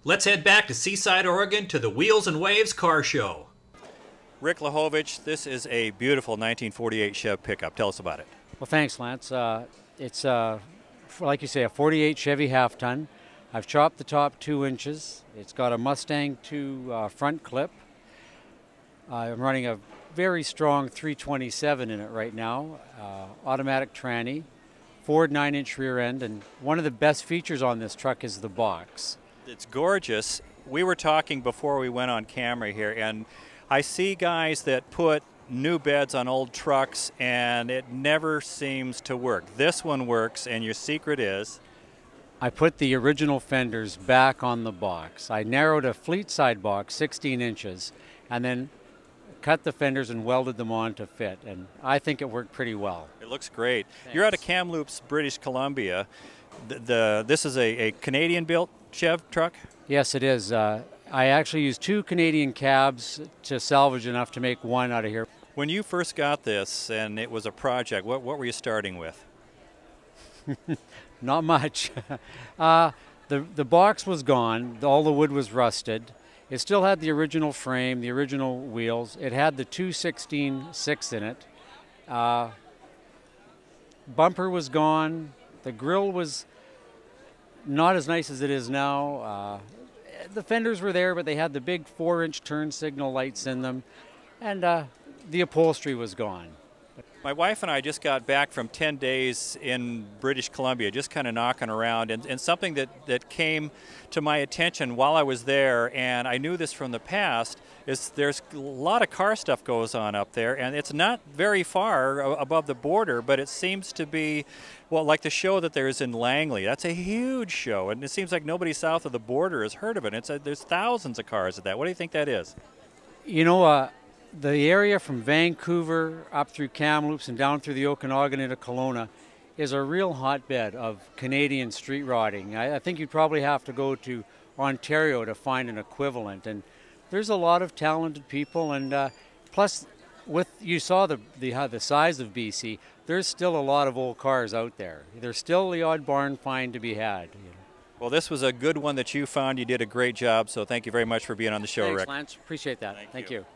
Let's head back to Seaside, Oregon to the Wheels and Waves Car Show. Rick Lahovich, this is a beautiful 1948 Chev pickup. Tell us about it. Well, thanks, Lance. It's, like you say, a 48 Chevy half-ton. I've chopped the top 2 inches. It's got a Mustang 2 front clip. I'm running a very strong 327 in it right now. Automatic tranny, Ford 9-inch rear end, and one of the best features on this truck is the box. It's gorgeous. We were talking before we went on camera here, and I see guys that put new beds on old trucks and it never seems to work. This one works, and your secret is? I put the original fenders back on the box. I narrowed a fleet side box 16 inches and then cut the fenders and welded them on to fit, and I think it worked pretty well. It looks great. Thanks. You're out of Kamloops, British Columbia. This is a Canadian-built Chev truck? Yes, it is. I actually used 2 Canadian cabs to salvage enough to make one out of here. When you first got this and it was a project, what were you starting with? Not much. The box was gone. All the wood was rusted. It still had the original frame, the original wheels. It had the 216-6 in it. Bumper was gone. The grille was not as nice as it is now. The fenders were there, but they had the big 4-inch turn signal lights in them. And the upholstery was gone. My wife and I just got back from 10 days in British Columbia, just kind of knocking around, and something that came to my attention while I was there, and I knew this from the past, is there's a lot of car stuff goes on up there, and it's not very far above the border, but it seems to be, well, like the show that there is in Langley. That's a huge show, and it seems like nobody south of the border has heard of it. There's thousands of cars at that. What do you think that is? You know, the area from Vancouver up through Kamloops and down through the Okanagan into Kelowna is a real hotbed of Canadian street rotting. I think you'd probably have to go to Ontario to find an equivalent. And there's a lot of talented people, and plus, you saw the size of BC. There's still a lot of old cars out there. There's still the odd barn find to be had. You know. Well, this was a good one that you found. You did a great job, so thank you very much for being on the show, Thanks, Rick. Lance. Appreciate that. Thank you.